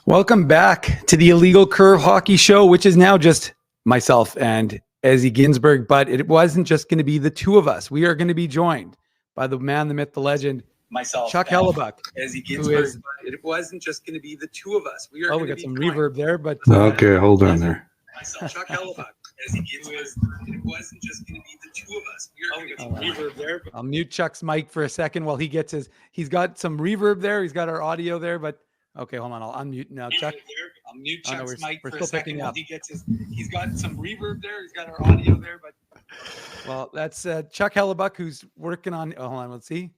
Welcome back to the Illegal Curve Hockey Show, which is now just myself and Ezzy Ginsberg, but it wasn't just going to be the two of us. We are going to be joined by the man, the myth, the legend, myself, Chuck Hellebuyck. Ezzy Ginsberg. It wasn't just going to be the two of us. We got some reverb there, but okay, hold on there. Myself, Chuck Hellebuyck. Ezzy Ginsberg. It wasn't just going to be the two of us. We got some reverb there. I'll mute Chuck's mic for a second while he gets his. He's got some reverb there. He's got our audio there, but. Okay, hold on. I'll unmute now, Chuck. I'll mute Chuck's mic for a still second picking while up. He's got some reverb there. He's got our audio there, but well, that's Chuck Hellebuyck who's working on. Oh, hold on. Let's see.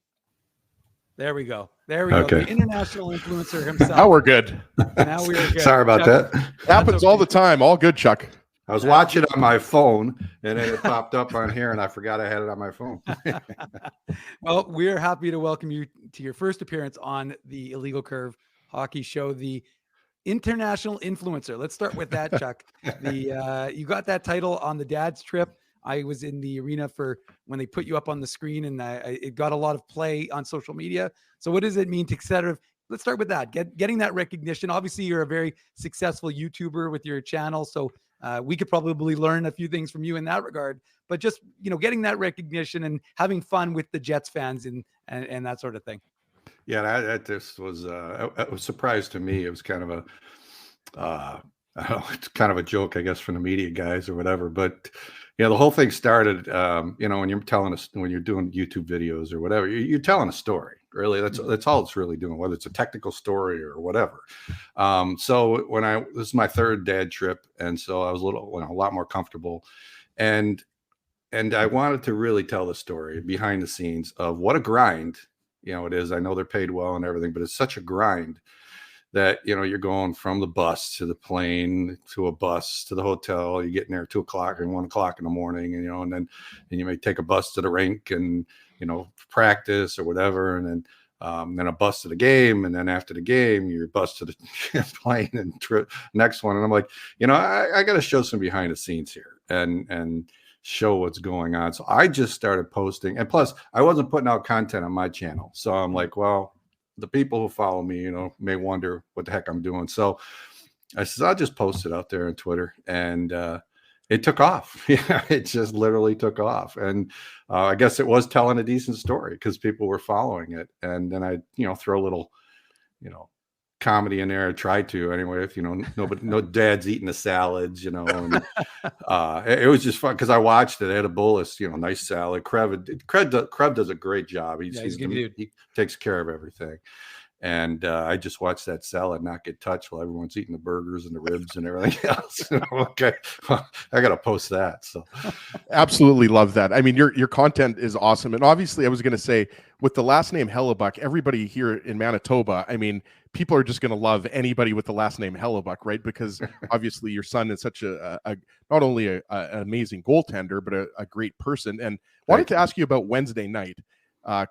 There we go. Okay. The international influencer himself. Now we're good. Now we are good. Sorry about Chuck, that. Happens all the time. All good, Chuck. I was watching on my phone, and then it popped up on here, and I forgot I had it on my phone. Well, we're happy to welcome you to your first appearance on the Illegal Curve Hockey Show, the international influencer. Let's start with that, Chuck. You got that title on the dad's trip. I was in the arena for when they put you up on the screen, and it got a lot of play on social media. So what does it mean to kind of, let's start with that, getting that recognition. Obviously, you're a very successful YouTuber with your channel, so we could probably learn a few things from you in that regard. But just, getting that recognition and having fun with the Jets fans and that sort of thing. Yeah, that just was a surprise to me. It was kind of a, I don't know, it's kind of a joke, I guess, from the media guys or whatever. But the whole thing started, when you're when you're doing YouTube videos or whatever, you're telling a story. Really, that's all it's really doing, whether it's a technical story or whatever. So this is my third dad trip, and so I was a lot more comfortable, and I wanted to really tell the story behind the scenes of what a grind. It is. I know they're paid well and everything, but it's such a grind that, you're going from the bus to the plane to a bus to the hotel. You're getting there at 2 o'clock and 1 o'clock in the morning, and then you may take a bus to the rink and, practice or whatever. And then a bus to the game. And then after the game, you're bus to the plane and next one. And I'm like, I got to show some behind the scenes here and show what's going on. So I just started posting, and plus I wasn't putting out content on my channel. So I'm like, well, the people who follow me, may wonder what the heck I'm doing. So I said, I'll just post it out there on Twitter, and it took off. Yeah, it just literally took off. And I guess it was telling a decent story because people were following it. And then I, throw a little, comedy in there. I try to anyway. If no dad's eating the salads, and it was just fun because I watched it. I had a bolus, nice salad. Krev does a great job. He takes care of everything. And I just watched that salad not get touched while everyone's eating the burgers and the ribs and everything else. Okay, well, I got to post that. So, absolutely love that. I mean, your content is awesome, and obviously, I was going to say with the last name Hellebuyck, everybody here in Manitoba, I mean, people are just going to love anybody with the last name Hellebuyck, right? Because obviously, your son is such a not only an amazing goaltender, but a great person. And wanted to ask you about Wednesday night.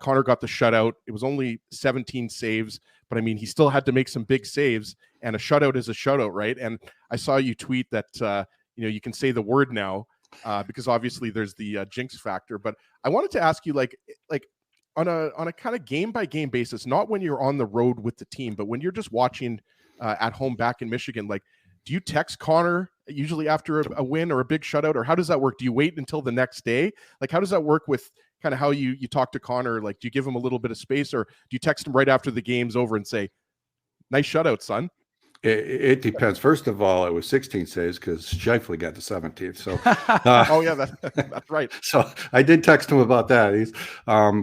Connor got the shutout. It was only 17 saves, but I mean, he still had to make some big saves, and a shutout is a shutout, right? And I saw you tweet that, you can say the word now because obviously there's the jinx factor, but I wanted to ask you like on a kind of game by game basis, not when you're on the road with the team, but when you're just watching at home back in Michigan, like, do you text Connor usually after a win or a big shutout, or how does that work? Do you wait until the next day? Like, how does that work with kind of how you talk to Connor? Like, do you give him a little bit of space, or do you text him right after the game's over and say, nice shutout, son? It depends. First of all, it was 16 saves because Scheifele got the 17th. So, oh yeah, that's right. So I did text him about that.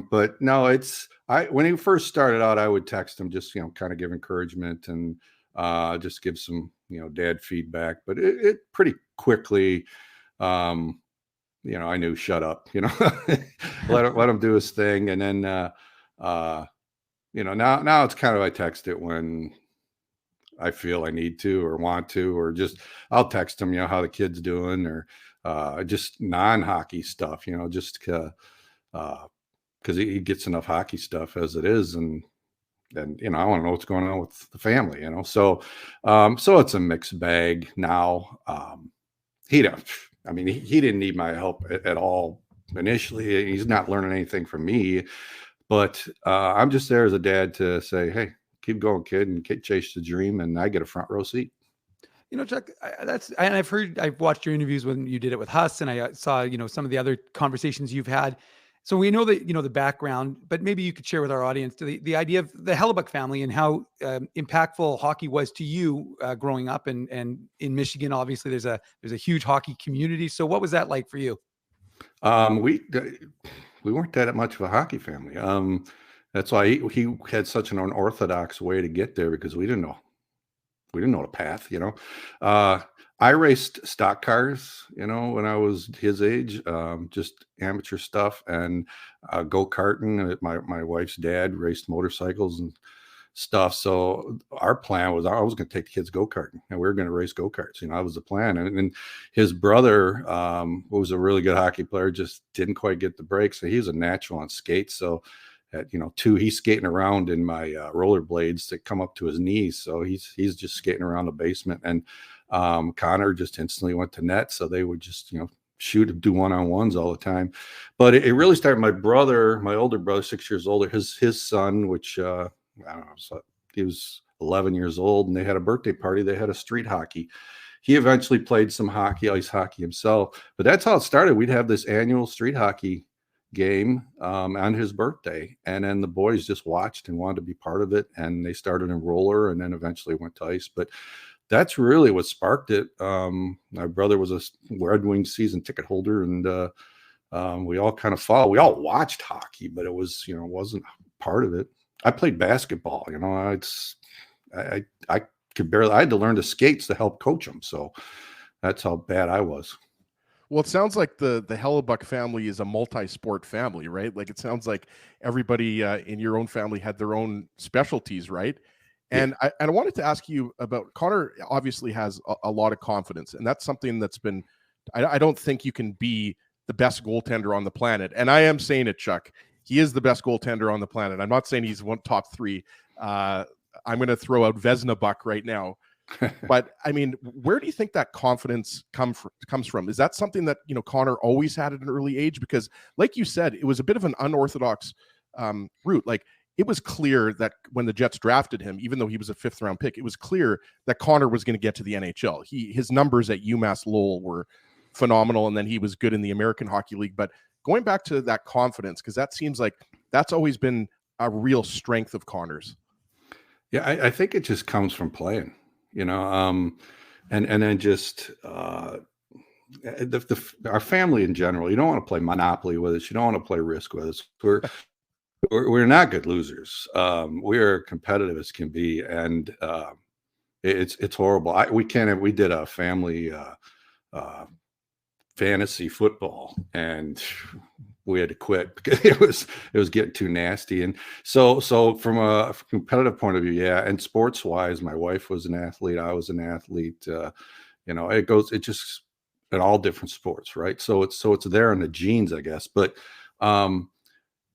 But no, when he first started out, I would text him just, kind of give encouragement and just give some, dad feedback. But it pretty quickly, I knew shut up, let him do his thing. And then, now it's kind of, I text it when I feel I need to or want to, or just I'll text him, how the kid's doing, or just non-hockey stuff, just because he gets enough hockey stuff as it is, and I want to know what's going on with the family, So it's a mixed bag now. He didn't need my help at all initially. He's not learning anything from me, but I'm just there as a dad to say, hey, keep going, kid, and chase the dream. And I get a front row seat. Chuck, and I've watched your interviews when you did it with Huss, and I saw, some of the other conversations you've had. So we know that, the background, but maybe you could share with our audience the idea of the Hellebuyck family and how impactful hockey was to you growing up, and in Michigan, obviously there's a huge hockey community. So what was that like for you? We weren't that much of a hockey family. That's why he had such an unorthodox way to get there, because we didn't know the path. I raced stock cars, when I was his age, just amateur stuff, and go-karting. My wife's dad raced motorcycles and stuff. So our plan was I was going to take the kids go-karting, and we were going to race go-karts. That was the plan. And his brother, who was a really good hockey player, just didn't quite get the break. So he was a natural on skates. So at he's skating around in my rollerblades that come up to his knees. So he's just skating around the basement. And Connor just instantly went to net. So they would just shoot and do one-on-ones all the time. But it really started. My older brother, 6 years older, his son, which I don't know, so he was 11 years old, and they had a birthday party. They had a street hockey. He eventually played some ice hockey himself. But that's how it started. We'd have this annual street hockey game on his birthday, and then the boys just watched and wanted to be part of it, and they started in roller and then eventually went to ice. But that's really what sparked it. My brother was a Red Wings season ticket holder, and we all kind of followed. We all watched hockey, but it was wasn't part of it. I played basketball. I could barely. I had to learn the skates to help coach them. So that's how bad I was. Well, it sounds like the Hellebuyck family is a multi-sport family, right? Like, it sounds like everybody in your own family had their own specialties, right? And yeah. I wanted to ask you about Connor. Obviously has a lot of confidence, and that's something that's been. I don't think you can be the best goaltender on the planet, and I am saying it, Chuck. He is the best goaltender on the planet. I'm not saying he's top three. I'm going to throw out Vezina Buck right now. But I mean, where do you think that confidence comes from? Is that something that Connor always had at an early age? Because, like you said, it was a bit of an unorthodox route. Like, it was clear that when the Jets drafted him, even though he was a 5th round pick, it was clear that Connor was going to get to the NHL. His numbers at UMass Lowell were phenomenal, and then he was good in the American Hockey League. But going back to that confidence, because that seems like that's always been a real strength of Connor's. Yeah, I think it just comes from playing. And then just our family in general. You don't want to play Monopoly with us. You don't want to play Risk with us. We're not good losers. We are competitive as can be, and it's horrible. We did a family fantasy football, and we had to quit because it was getting too nasty. And so from a competitive point of view, yeah. And sports wise, my wife was an athlete. I was an athlete. It just in all different sports, right? So it's there in the genes, I guess. But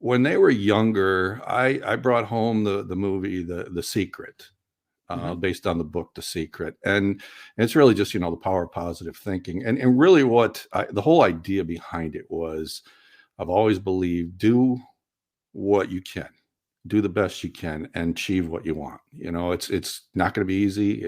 when they were younger, I brought home the movie, The Secret, based on the book, The Secret. And it's really just, the power of positive thinking. And really the whole idea behind it was, I've always believed, do what you can, do the best you can, and achieve what you want. It's not going to be easy.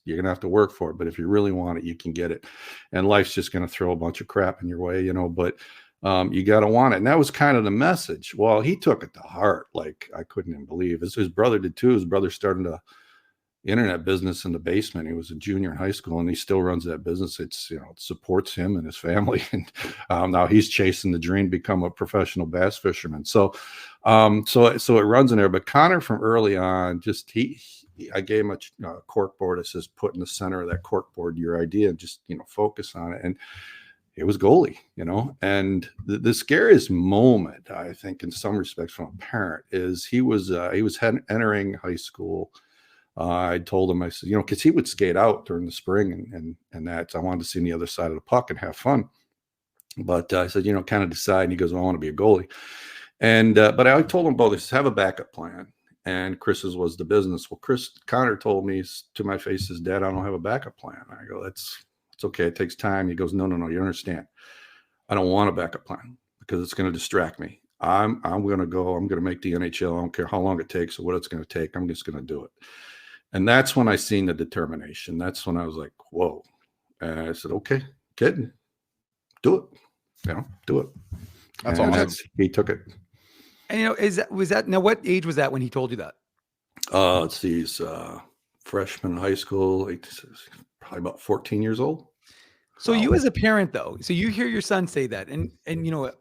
You're going to have to work for it, but if you really want it, you can get it. And life's just going to throw a bunch of crap in your way, but you got to want it. And that was kind of the message. Well, he took it to heart. Like, I couldn't even believe it. His brother did too. His brother started a internet business in the basement. He was a junior in high school, and he still runs that business. It's, it supports him and his family. And now he's chasing the dream, become a professional bass fisherman. So it runs in there. But Connor, from early on, just I gave him a cork board that says, put in the center of that cork board your idea, and just focus on it. And it was goalie, and the scariest moment, I think, in some respects, from a parent, is he was entering high school. I told him, I said, because he would skate out during the spring and that, so I wanted to see the other side of the puck and have fun. But I said, kind of decide. And he goes, well, I want to be a goalie. And but I told him both, I said, have a backup plan. And Chris's was the business. Well, Connor told me to my face, his dad, I don't have a backup plan. I go, it's okay. It takes time. He goes, no, you understand. I don't want a backup plan because it's going to distract me. I'm going to go. I'm going to make the NHL. I don't care how long it takes or what it's going to take. I'm just going to do it. And that's when I seen the determination. That's when I was like, whoa. And I said, okay, kid, do it. Do it. That's and awesome. He took it. And was that now? What age was that when he told you that? Let's see, he's freshman in high school, probably about 14 years old. So you as a parent, though, so you hear your son say that, and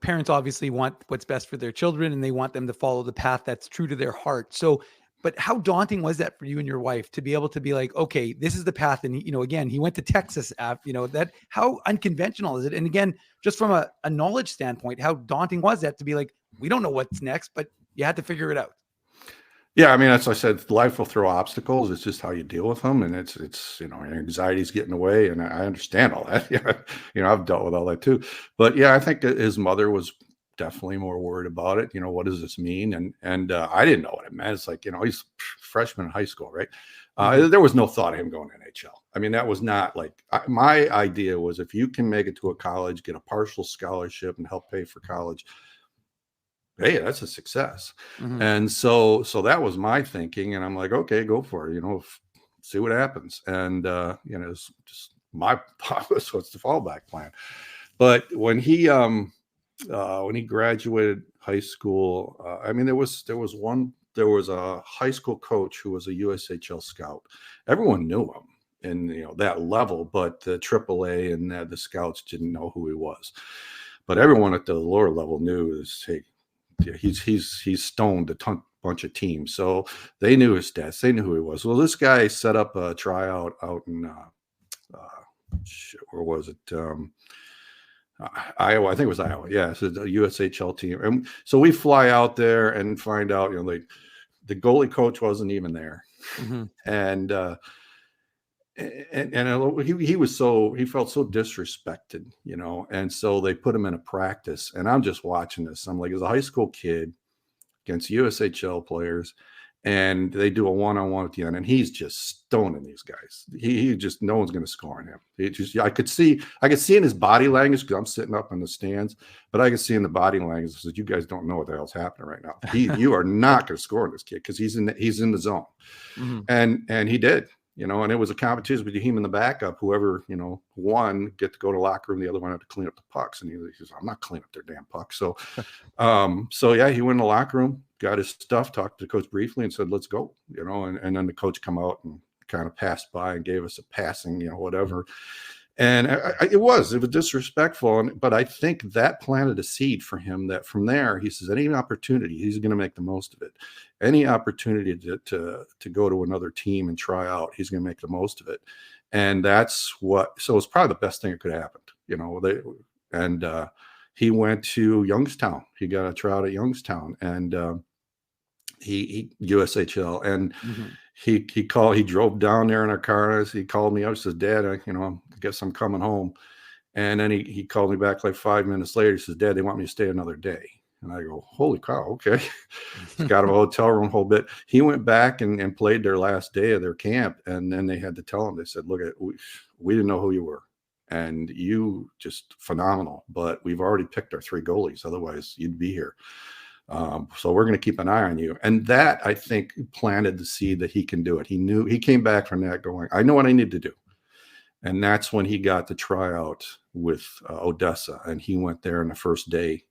parents obviously want what's best for their children, and they want them to follow the path that's true to their heart. So, but how daunting was that for you and your wife to be able to be like, okay, this is the path, and again, he went to Texas. That how unconventional is it? And again, just from a knowledge standpoint, how daunting was that to be like, we don't know what's next, but you had to figure it out. Yeah, I mean, as I said, life will throw obstacles. It's just how you deal with them, and it's anxiety's getting away, and I understand all that. Yeah, I've dealt with all that too. But yeah, I think his mother was definitely more worried about it. What does this mean? And I didn't know what it meant. It's like he's freshman in high school, right? There was no thought of him going to NHL. I mean, that was not like my idea was if you can make it to a college, get a partial scholarship, and help pay for college. Hey, that's a success. Mm-hmm. And so that was my thinking. And I'm like, okay, go for it, see what happens. And, it's just my was what's the fallback plan. But when he graduated high school, I mean, there was a high school coach who was a USHL scout. Everyone knew him in, that level, but the AAA and the scouts didn't know who he was. But everyone at the lower level knew hey, he's stoned a bunch of teams, so they knew his stats. They knew who he was. Well, this guy set up a tryout out in where was it? Iowa. I think it was Iowa. Yeah, so the USHL team. And so we fly out there and find out, like the goalie coach wasn't even there, mm-hmm. and he felt so disrespected, and so they put him in a practice, and I'm just watching this. I'm like, as a high school kid against USHL players, and they do a one-on-one at the end, and he's just stoning these guys. He just, no one's going to score on him. I could see in his body language, because I'm sitting up in the stands, but I could see in the body language that you guys don't know what the hell's happening right now. You are not going to score on this kid because he's in the zone, mm-hmm. and he did. And it was a competition between him and the backup. Whoever, won get to go to the locker room. The other one had to clean up the pucks. And he says, I'm not cleaning up their damn pucks. So, yeah, he went in the locker room, got his stuff, talked to the coach briefly and said, let's go, and then the coach come out and kind of passed by and gave us a passing, whatever. And it was disrespectful. But I think that planted a seed for him that from there, he says, any opportunity, he's going to make the most of it. Any opportunity to go to another team and try out, he's going to make the most of it. And so it's probably the best thing that could have happened, he went to Youngstown. He got a tryout at Youngstown, and he USHL, and mm-hmm. he drove down there in our car. He called me up, says, Dad, I guess I'm coming home. And then he called me back like 5 minutes later. He says, Dad, they want me to stay another day. And I go, holy cow, okay. He's got him a hotel room, whole bit. He went back and played their last day of their camp. And then they had to tell him, they said, look, we didn't know who you were. And you just phenomenal. But we've already picked our 3 goalies. Otherwise, you'd be here. So we're going to keep an eye on you. And that, I think, planted the seed that he can do it. He came back from that going, I know what I need to do. And that's when he got the tryout with Odessa. And he went there in the first day,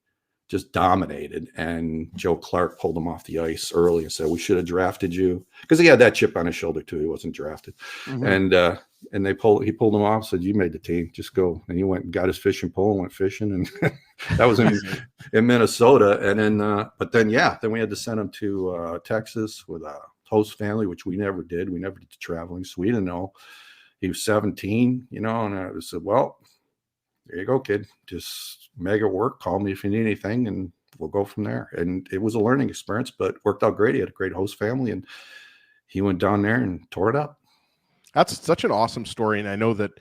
just dominated. And Joe Clark pulled him off the ice early and said, we should have drafted you. Because he had that chip on his shoulder, too. He wasn't drafted. Mm-hmm. And he pulled him off, said, you made the team, just go. And he went and got his fishing pole and went fishing. And that was in Minnesota. And then, then we had to send him to Texas with a host family, which we never did. We never did the traveling. So we didn't know. He was 17, and I said, well, there you go, kid. Just make it work. Call me if you need anything, and we'll go from there. And it was a learning experience, but worked out great. He had a great host family, and he went down there and tore it up. That's such an awesome story. And I know that,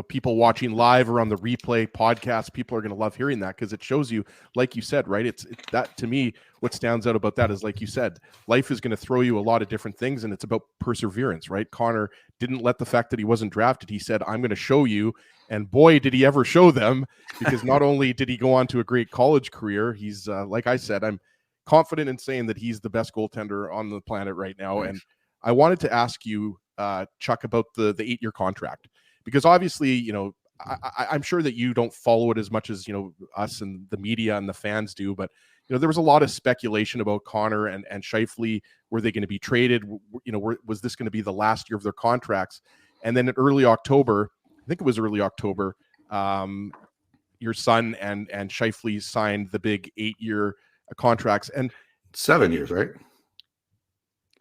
people watching live or on the replay podcast, people are going to love hearing that because it shows you, like you said, right? It's that, to me, what stands out about that is, like you said, life is going to throw you a lot of different things, and it's about perseverance, right? Connor didn't let the fact that he wasn't drafted. He said, I'm going to show you. And boy, did he ever show them, because not only did he go on to a great college career, he's like I said, I'm confident in saying that he's the best goaltender on the planet right now. And I wanted to ask you, Chuck, about the 8-year contract. Because obviously, I'm sure that you don't follow it as much as, us and the media and the fans do. But, there was a lot of speculation about Connor and Scheifele. Were they going to be traded? Was this going to be the last year of their contracts? And then in early October, I think it was early October, your son and Scheifele signed the big 8-year contracts. And 7 years, right?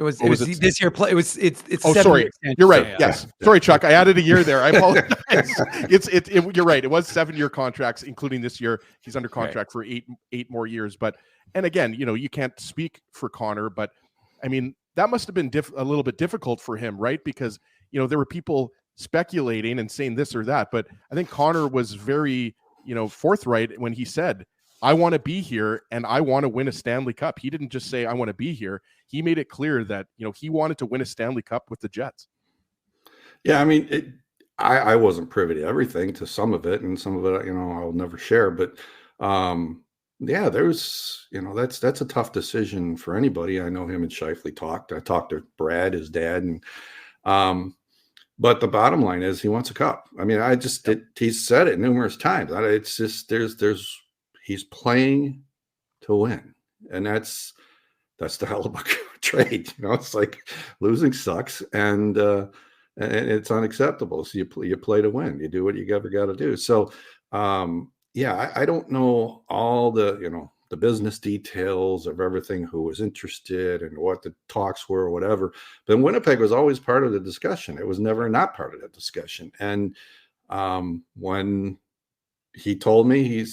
It was this year. It's. Oh, sorry. You're right. Yes. Sorry, Chuck. I added a year there. I apologize. You're right. It was 7-year contracts, including this year. He's under contract for eight more years. But, and again, you can't speak for Connor, but I mean, that must have been a little bit difficult for him, right? Because, there were people speculating and saying this or that, but I think Connor was very, forthright when he said, I want to be here and I want to win a Stanley Cup. He didn't just say, I want to be here. He made it clear that, he wanted to win a Stanley Cup with the Jets. Yeah. I mean, I wasn't privy to everything, to some of it, and some of it, I'll never share, but, there's, that's a tough decision for anybody. I know him and Scheifele talked. I talked to Brad, his dad, and, but the bottom line is he wants a cup. I mean, he's said it numerous times. It's just, he's playing to win, and that's the Hellebuyck trade. It's like losing sucks, and it's unacceptable. So you play to win. You do what you ever got to do. So, I don't know all the the business details of everything, who was interested and what the talks were or whatever. But Winnipeg was always part of the discussion. It was never not part of the discussion. And when he told me,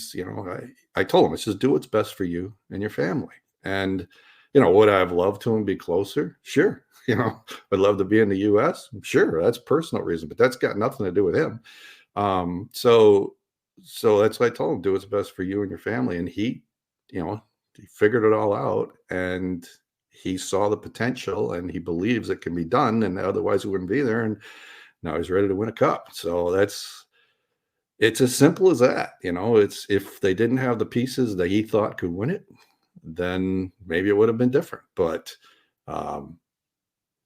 I told him, I says, do what's best for you and your family. And, would I have loved to him be closer? Sure. I'd love to be in the US. Sure. That's a personal reason, but that's got nothing to do with him. So that's what I told him, do what's best for you and your family. And he figured it all out, and he saw the potential, and he believes it can be done, and otherwise he wouldn't be there. And now he's ready to win a cup. So it's as simple as that. It's, if they didn't have the pieces that he thought could win it, then maybe it would have been different. But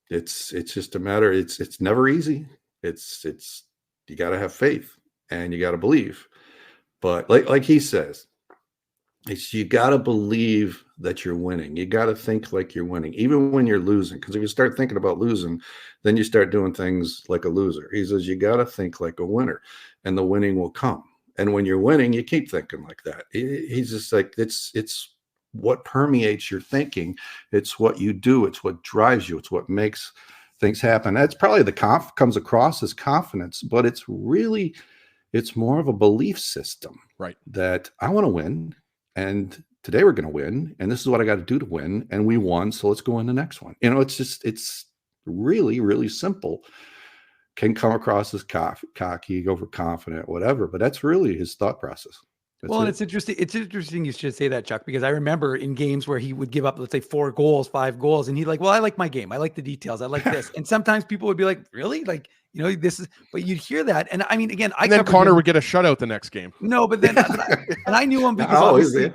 it's just a matter. It's never easy. It's you got to have faith and you got to believe. But like he says, you got to believe that you're winning. You got to think like you're winning, even when you're losing. Because if you start thinking about losing, then you start doing things like a loser. He says, you got to think like a winner, and the winning will come. And when you're winning, you keep thinking like that. He's just like, it's what permeates your thinking. It's what you do. It's what drives you. It's what makes things happen. That's probably comes across as confidence, but it's more of a belief system, right? That I want to win. And today we're going to win, and this is what I got to do to win. And we won, so let's go in the next one. It's really, really simple. Can come across as cocky, overconfident, whatever, but that's really his thought process. And it's interesting. It's interesting you should say that, Chuck, because I remember in games where he would give up, let's say 4 goals, 5 goals, and he'd like, well, I like my game. I like the details. I like this. And sometimes people would be like, really? Like, this is, but you'd hear that. And I mean, again, then Connor would get a shutout the next game. No, but then, and I knew him because obviously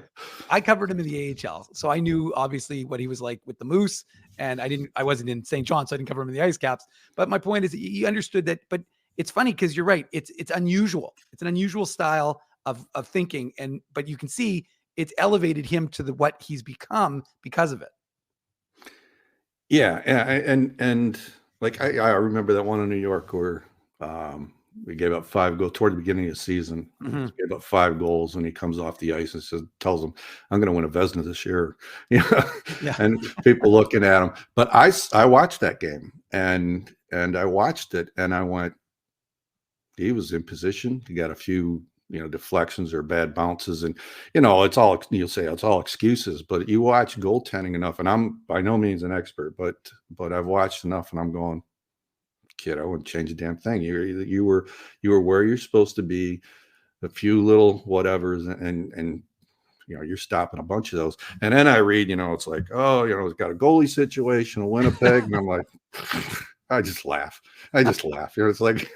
I covered him in the AHL. So I knew obviously what he was like with the Moose, and I wasn't in St. John, so I didn't cover him in the Ice Caps. But my point is he understood that, but it's funny because you're right. It's unusual. It's an unusual style of thinking. But you can see it's elevated him to what he's become because of it. Yeah. And like, I remember that one in New York where we gave up 5 goals toward the beginning of the season. Mm-hmm. Gave up 5 goals, and he comes off the ice and tells them, I'm going to win a Vezina this year. Yeah. And people looking at him. But I watched that game, and I watched it, and I went, he was in position. He got a few deflections or bad bounces, and it's all, you'll say it's all excuses, but you watch goaltending enough, and I'm by no means an expert, but I've watched enough, and I'm going, kid, I wouldn't change a damn thing. You were where you're supposed to be. A few little whatevers, and you're stopping a bunch of those. And then I read, it's like, oh, it's got a goalie situation in Winnipeg, and I'm like, I just laugh. It's like,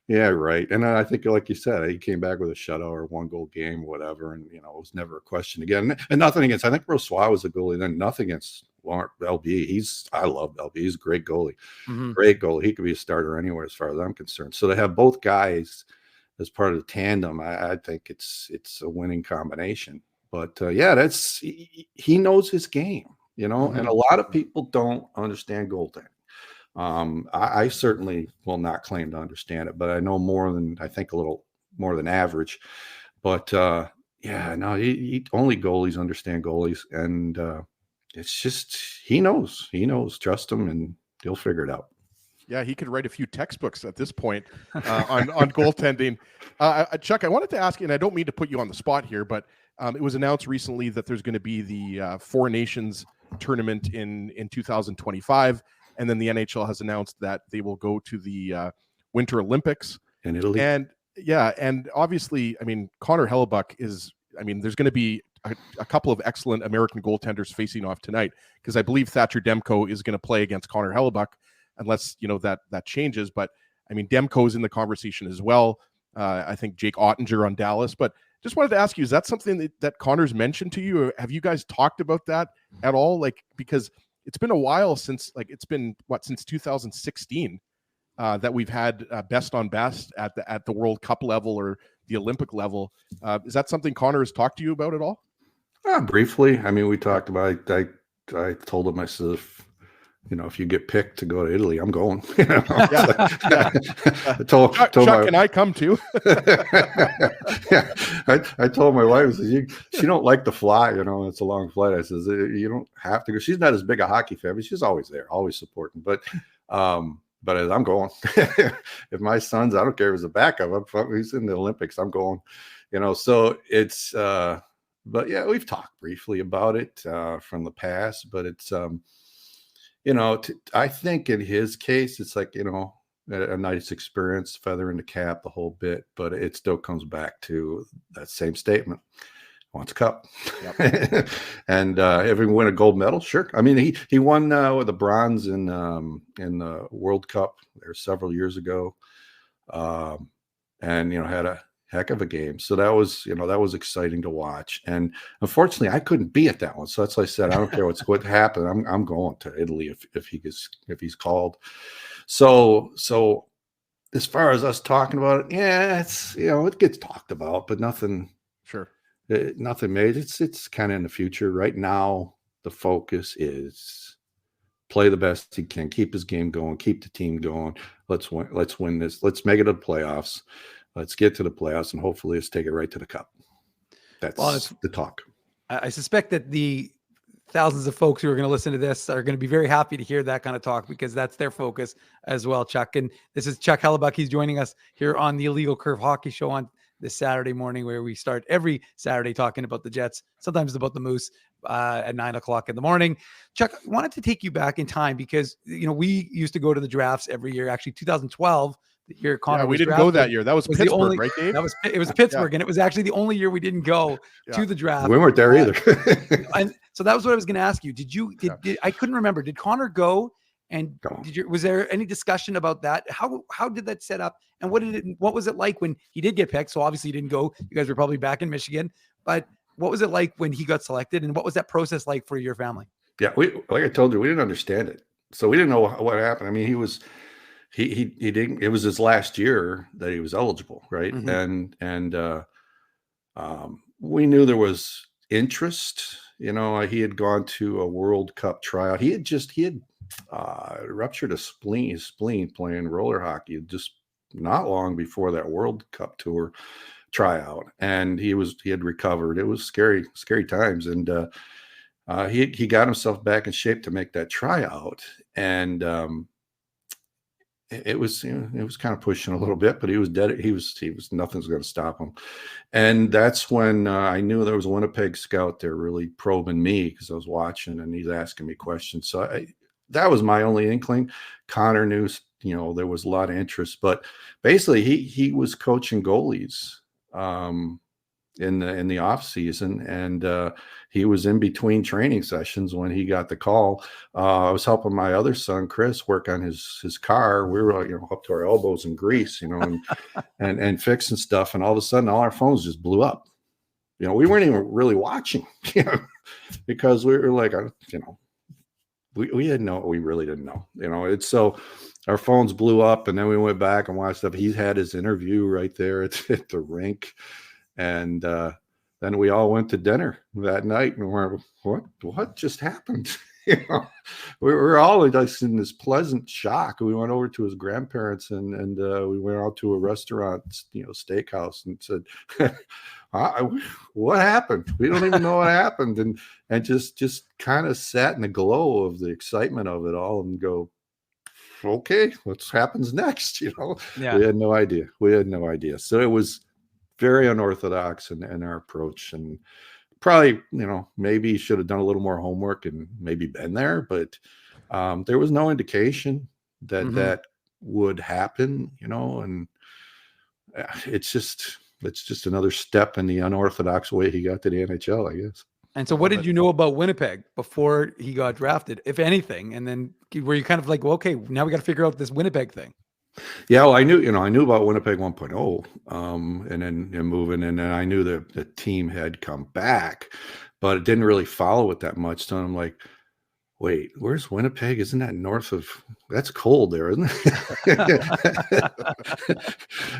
yeah, right. And I think, like you said, he came back with a shutout or 1-goal game, whatever, and it was never a question again. And nothing against. I think Brossoit was a goalie. Then nothing against LB. I love LB. He's a great goalie. Mm-hmm. Great goalie. He could be a starter anywhere, as far as I'm concerned. So to have both guys as part of the tandem, I think it's a winning combination. But he knows his game, Mm-hmm. and a lot of people don't understand goaltending. I certainly will not claim to understand it, but I know I think a little more than average. But only goalies understand goalies, and it's just he knows. Trust him, and he'll figure it out. Yeah, he could write a few textbooks at this point on goaltending. Chuck, I wanted to ask you, and I don't mean to put you on the spot here, but it was announced recently that there's going to be the Four Nations tournament in 2025, and then the NHL has announced that they will go to the Winter Olympics in Italy. And obviously, Connor Hellebuyck there's going to be a couple of excellent American goaltenders facing off tonight, because I believe Thatcher Demko is going to play against Connor Hellebuyck, unless that changes. But Demko's in the conversation as well. I think Jake Ottinger on Dallas. But just wanted to ask you, is that something that Connor's mentioned to you, or have you guys talked about that at all? Because it's been a while since since 2016 that we've had best on best at the World Cup level or the Olympic level. Is that something Connor has talked to you about at all? Briefly. We talked about it. I told him, I said, if you get picked to go to Italy, I'm going. Chuck, can I come too? I told my wife, I said, she don't like to fly, it's a long flight. I says, you don't have to go. She's not as big a hockey fan, but she's always there, always supporting. But I'm going. If my son's, I don't care if he's a backup, he's in the Olympics, I'm going. So it's but yeah, we've talked briefly about it from the past, but it's I think in his case, it's like, a nice experience, feather in the cap, the whole bit, but it still comes back to that same statement. Wants a cup. Yep. And if we win a gold medal, sure. He won with the bronze in the World Cup there several years ago, and had a heck of a game. So that was exciting to watch. And unfortunately, I couldn't be at that one. So that's why I said I don't care what happened. I'm going to Italy if he's called. So as far as us talking about it, yeah, it's it gets talked about, but nothing. Sure. Nothing major. It's kind of in the future. Right now, the focus is play the best he can, keep his game going, keep the team going. Let's win this. Let's make it to the playoffs. Let's get to the playoffs, and hopefully let's take it right to the cup. That's the talk. I suspect that the thousands of folks who are going to listen to this are going to be very happy to hear that kind of talk, because that's their focus as well, Chuck. And this is Chuck Hellebuyck. He's joining us here on the Illegal Curve Hockey Show on this Saturday morning, where we start every Saturday talking about the Jets, sometimes about the Moose at 9:00 in the morning. Chuck, I wanted to take you back in time, because, we used to go to the drafts every year. Actually, 2012, the year Connor we didn't go that year. That was Pittsburgh, right, Dave? It was Pittsburgh, and it was actually the only year we didn't go to the draft. We weren't there either. And so that was what I was going to ask you. Did I couldn't remember. Did Connor go? And was there any discussion about that? How did that set up? And what was it like when he did get picked? So obviously you didn't go. You guys were probably back in Michigan. But what was it like when he got selected? And what was that process like for your family? Yeah, like I told you, we didn't understand it. So we didn't know what happened. He didn't. It was his last year that he was eligible, right? Mm-hmm. And we knew there was interest. He had gone to a World Cup tryout. He had ruptured his spleen playing roller hockey just not long before that World Cup tour tryout, and he had recovered. It was scary times, and he got himself back in shape to make that tryout, and it was kind of pushing a little bit, but he was dead. He was nothing's going to stop him, and that's when I knew there was a Winnipeg scout there really probing me, because I was watching and he's asking me questions. So that was my only inkling. Connor knew, there was a lot of interest, but basically he was coaching goalies in the off season, and he was in between training sessions when he got the call. I was helping my other son Chris work on his car. We were up to our elbows in grease, and fixing stuff, and all of a sudden all our phones just blew up. We weren't even really watching, because we were like, we didn't know. We really didn't know. It's so our phones blew up, and then we went back and watched stuff. He had his interview right there at the rink, and then we all went to dinner that night, and we're what just happened? We were all just in this pleasant shock. We went over to his grandparents, and we went out to a restaurant, steakhouse, and said, what happened? We don't even know what happened. And just kind of sat in the glow of the excitement of it all and go, okay, what happens next? Yeah. We had no idea. So it was very unorthodox in our approach, and probably, maybe should have done a little more homework and maybe been there, but there was no indication that that would happen, and it's just another step in the unorthodox way he got to the NHL, I guess. And so what did you know about Winnipeg before he got drafted, if anything? And then were you kind of like, well, okay, now we got to figure out this Winnipeg thing? Yeah, well, I knew about Winnipeg 1.0, and then moving, and then I knew that the team had come back, but it didn't really follow it that much. So I'm like, wait, where's Winnipeg? Isn't that north of? That's cold there, isn't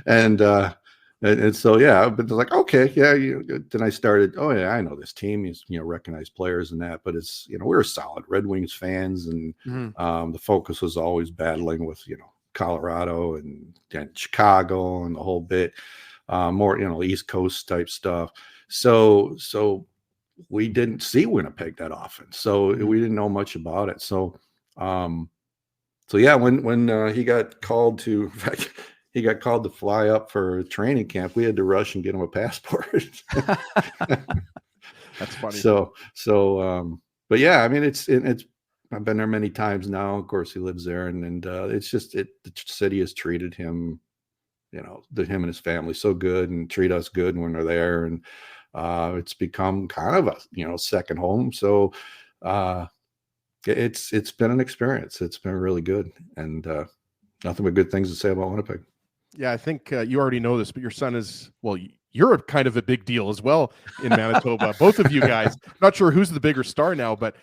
it? and so yeah, but they're like, okay, yeah. Then I started. Oh yeah, I know this team. He's recognized players and that, but it's we were solid Red Wings fans, and the focus was always battling with Colorado and Chicago and the whole bit, more East Coast type stuff. So we didn't see Winnipeg that often, so we didn't know much about it. So yeah, when he got called to, in fact, he got called to fly up for training camp, we had to rush and get him a passport. That's funny. But yeah, I mean, it's I've been there many times now. Of course, he lives there, and it's just the city has treated him, him and his family so good, and treat us good when they're there, and it's become kind of a second home. So it's been an experience. It's been really good, and nothing but good things to say about Winnipeg. Yeah, I think you already know this, but your son is, well, you're kind of a big deal as well in Manitoba. Both of you guys. Not sure who's the bigger star now, but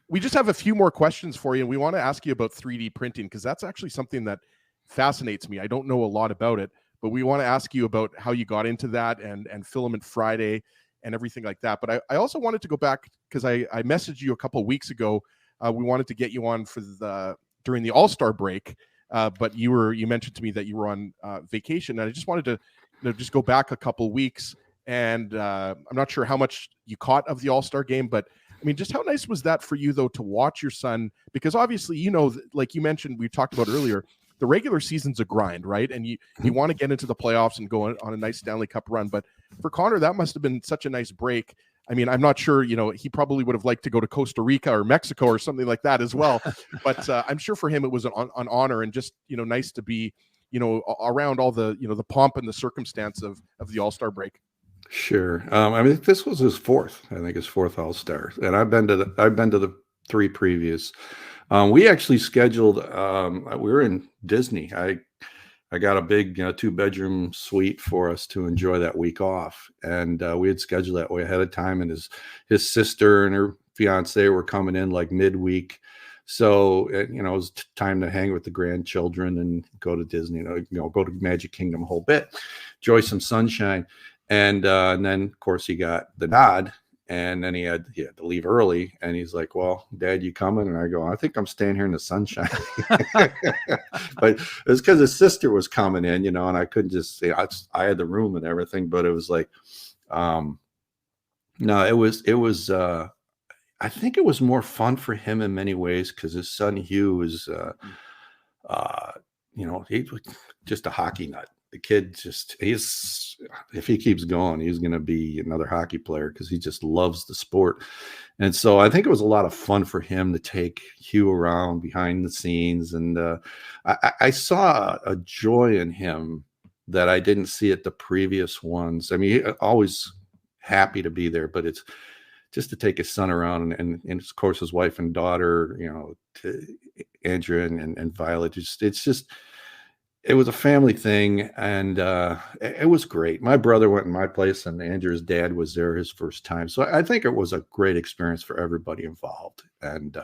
we just have a few more questions for you, and we want to ask you about 3D printing, because that's actually something that fascinates me. I don't know a lot about it, but we want to ask you about how you got into that, and Filament Friday and everything like that. But I also wanted to go back, because I messaged you a couple of weeks ago. We wanted to get you on for during the All-Star break, but you mentioned to me that you were on vacation, and I just wanted to just go back a couple weeks, and I'm not sure how much you caught of the All-Star game, but I mean, just how nice was that for you, though, to watch your son? Because obviously, like you mentioned, we talked about earlier, the regular season's a grind, right? And you want to get into the playoffs and go on a nice Stanley Cup run. But for Connor, that must have been such a nice break. I mean, I'm not sure, he probably would have liked to go to Costa Rica or Mexico or something like that as well. But I'm sure for him, it was an honor, and just, nice to be, around all the, the pomp and the circumstance of the All-Star break. Sure. I mean, this was his fourth All-Star, and I've been to the three previous. We actually scheduled, we were in Disney. I got a big 2-bedroom suite for us to enjoy that week off. And we had scheduled that way ahead of time. And his sister and her fiance were coming in like midweek. So, it was time to hang with the grandchildren and go to Disney, go to Magic Kingdom a whole bit, enjoy some sunshine. And then, of course, he got the nod. And then he had to leave early, and he's like, "Well, Dad, you coming?" And I go, "I think I'm staying here in the sunshine." But it's because his sister was coming in, and I couldn't just say I had the room and everything. But it was like, no, it was. I think it was more fun for him in many ways, because his son Hugh is, he was just a hockey nut. the kid if he keeps going, he's going to be another hockey player because he just loves the sport. And so I think it was a lot of fun for him to take Hugh around behind the scenes. And I saw a joy in him that I didn't see at the previous ones. I mean, always happy to be there, but it's just to take his son around and of course his wife and daughter, Andrea and Violet. It was a family thing, and it was great. My brother went in my place, and Andrew's dad was there his first time. So I think it was a great experience for everybody involved. And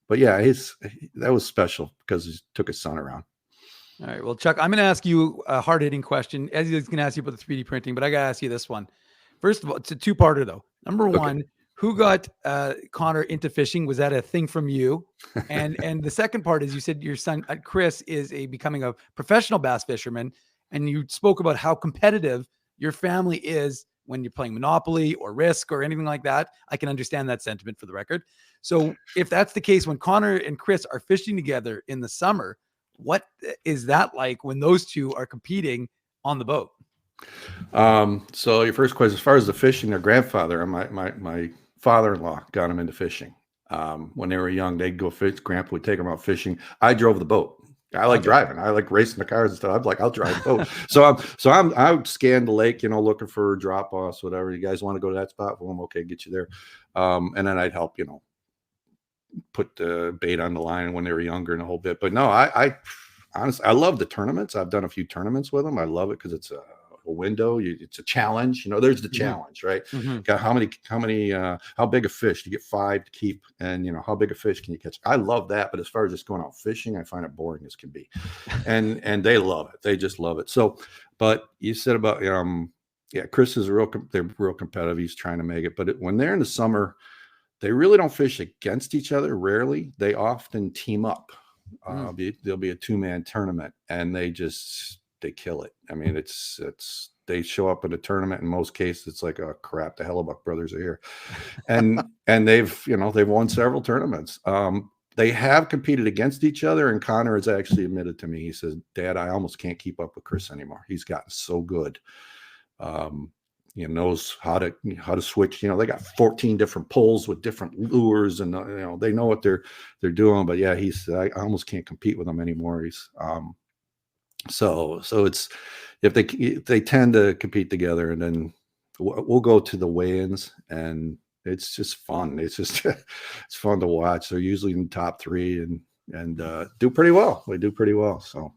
but yeah, that was special because he took his son around. All right. Well, Chuck, I'm going to ask you a hard-hitting question. Eddie's going to ask you about the 3D printing, but I got to ask you this one. First of all, it's a two-parter, though. Number one, who got Connor into fishing? Was that a thing from you? And the second part is you said your son, Chris, is becoming a professional bass fisherman, and you spoke about how competitive your family is when you're playing Monopoly or Risk or anything like that. I can understand that sentiment, for the record. So if that's the case, when Connor and Chris are fishing together in the summer, what is that like when those two are competing on the boat? So your first question, as far as the fishing, their grandfather, my father-in-law got them into fishing. When they were young, they'd go fish. Grandpa would take them out fishing. I drove the boat. I like driving. I like racing the cars and stuff. I'm like, I'll drive the boat. I would scan the lake, looking for drop offs, whatever. You guys want to go to that spot? Well, I'm okay, get you there. And then I'd help, put the bait on the line when they were younger and a whole bit. But no, I honestly, I love the tournaments. I've done a few tournaments with them. I love it because it's a window. It's a challenge. There's the challenge, right? Got how big a fish? You get 5 to keep, and how big a fish can you catch? I love that. But as far as just going out fishing, I find it boring as can be. And they love it. They just love it. So, but you said about Chris is they're real competitive. He's trying to make it. But when they're in the summer, they really don't fish against each other. Rarely. They often team up. There'll be a 2-man tournament, and they kill it. I mean, they show up in a tournament. In most cases, it's like, oh crap, the Hellebuyck brothers are here, and they've won several tournaments. They have competed against each other, and Connor has actually admitted to me. He says, "Dad, I almost can't keep up with Chris anymore. He's gotten so good. He knows how to switch. They got 14 different poles with different lures, and they know what they're doing. But yeah, I almost can't compete with him anymore. He's So it's if they tend to compete together, and then we'll go to the weigh-ins, and it's just fun. It's just it's fun to watch. They're usually in the top 3 and do pretty well. They do pretty well. So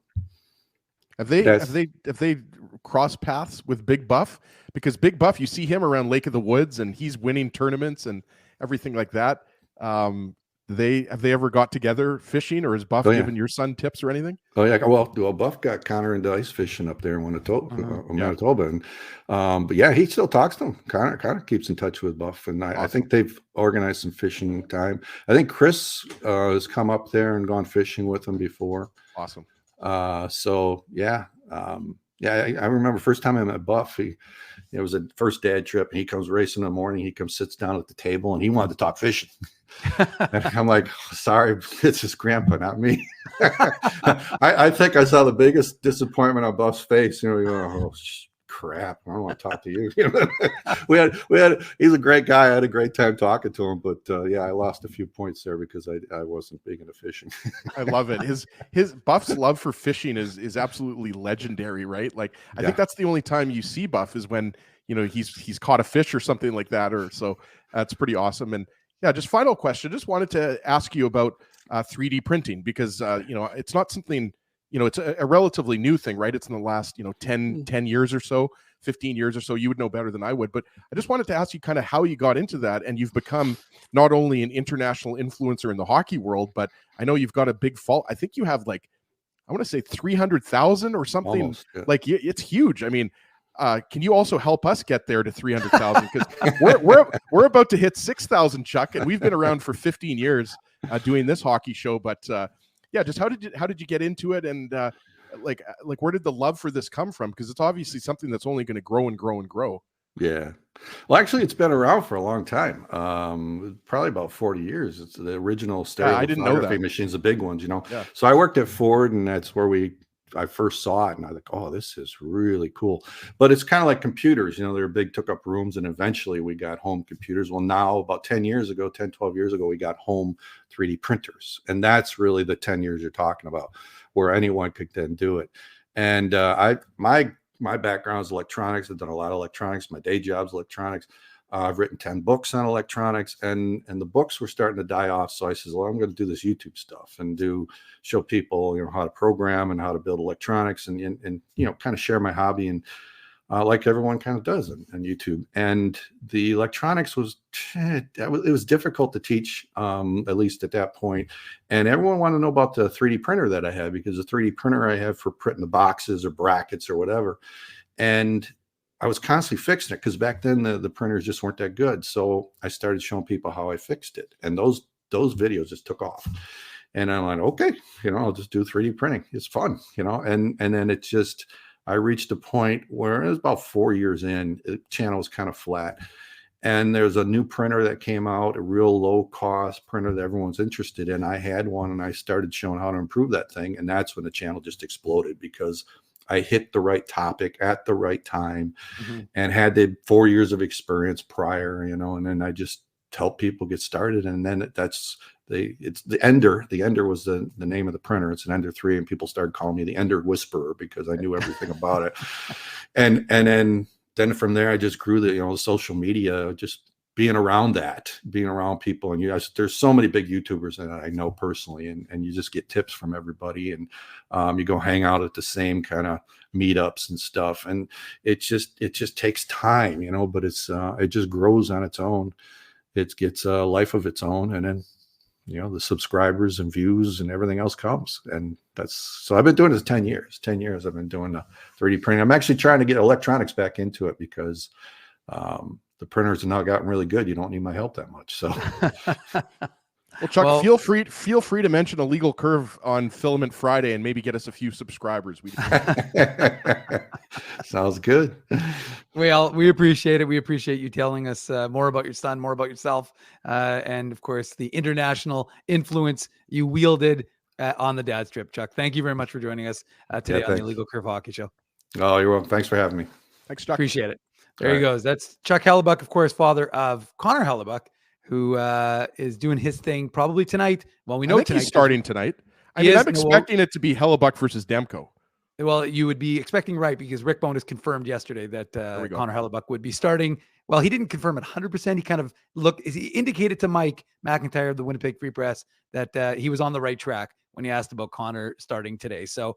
have they crossed paths with Big Buff? Because Big Buff, you see him around Lake of the Woods, and he's winning tournaments and everything like that. Have they ever got together fishing, or has Buff given your son tips or anything? Oh yeah, well, Buff got Connor into ice fishing up there in Manitoba, and but yeah, he still talks to him. Connor keeps in touch with Buff, and I think they've organized some fishing time. I think Chris has come up there and gone fishing with him before. Awesome. So yeah, I remember first time I met Buff. It was a first dad trip, and he comes racing in the morning. He comes, sits down at the table, and he wanted to talk fishing. And I'm like, sorry, it's his grandpa, not me. I think I saw the biggest disappointment on Buff's face. Oh crap, I don't want to talk to you. He's a great guy. I had a great time talking to him, but yeah, I lost a few points there because I wasn't big into fishing. I love it. His Buff's love for fishing is absolutely legendary, right? Like I think that's the only time you see Buff is when he's caught a fish or something like that, or so. That's pretty awesome. And yeah, just final question. Just wanted to ask you about 3D printing because it's not something. It's a relatively new thing, right? It's in the last, 10 years or so, 15 years or so. You would know better than I would. But I just wanted to ask you kind of how you got into that. And you've become not only an international influencer in the hockey world, but I know you've got a big fault. I think you have I want to say 300,000 or something. Almost, yeah. Like it's huge. I mean, can you also help us get there to 300,000? Because we're about to hit 6,000, Chuck, and we've been around for 15 years doing this hockey show. But yeah, just how did you get into it, and like where did the love for this come from? Because it's obviously something that's only going to grow and grow and grow. Yeah, well, actually, it's been around for a long time. Probably about 40 years. It's the original stereophotography machines, the big ones, Yeah. So I worked at Ford, and that's where we I first saw it and I was like, oh, this is really cool. But it's kind of like computers, they're big, took up rooms, and eventually we got home computers. Well, now about 12 years ago, we got home 3D printers. And that's really the 10 years you're talking about, where anyone could then do it. And my background is electronics. I've done a lot of electronics. My day job's electronics. I've written 10 books on electronics, and the books were starting to die off. So I says, well, I'm going to do this YouTube stuff and show people, how to program and how to build electronics, and kind of share my hobby, and like everyone kind of does on YouTube. And the electronics it was difficult to teach, at least at that point. And everyone wanted to know about the 3D printer that I had, because the 3D printer I have for printing the boxes or brackets or whatever. And I was constantly fixing it, because back then the printers just weren't that good. So I started showing people how I fixed it, and those videos just took off. And I'm like, okay, I'll just do 3D printing. It's fun, and then it just, I reached a point where it was about 4 years in, the channel was kind of flat. And there's a new printer that came out, a real low cost printer that everyone's interested in. I had one, and I started showing how to improve that thing. And that's when the channel just exploded, because I hit the right topic at the right time, and had the 4 years of experience prior, and then I just help people get started. And then it's the Ender. The Ender was the name of the printer. It's an Ender 3, and people started calling me the Ender Whisperer, because I knew everything about it. And then from there, I just grew the social media, just being around people. And there's so many big YouTubers that I know personally, and you just get tips from everybody, and you go hang out at the same kind of meetups and stuff. And it just takes time, but it just grows on its own. It gets a life of its own, and then the subscribers and views and everything else comes. And so I've been doing this 10 years. 10 years I've been doing the 3D printing. I'm actually trying to get electronics back into it, because the printers have now gotten really good. You don't need my help that much. So well, Chuck, feel free to mention a legal curve on Filament Friday and maybe get us a few subscribers. Sounds good. Well, we appreciate it. We appreciate you telling us more about your son, more about yourself, and of course the international influence you wielded on the Dad's Trip. Chuck, thank you very much for joining us today on the Illegal Curve Hockey Show. Oh, you're welcome. Thanks for having me. Thanks, Chuck. Appreciate it. There he goes. That's Chuck Hellebuyck, of course, father of Connor Hellebuyck, who is doing his thing probably tonight. Well, we know tonight he's starting tonight. I'm expecting it to be Hellebuyck versus Demko. Well, you would be expecting right, because Rick Bowness confirmed yesterday that Connor Hellebuyck would be starting. Well, he didn't confirm it 100%. He kind of he indicated to Mike McIntyre of the Winnipeg Free Press that he was on the right track when he asked about Connor starting today. So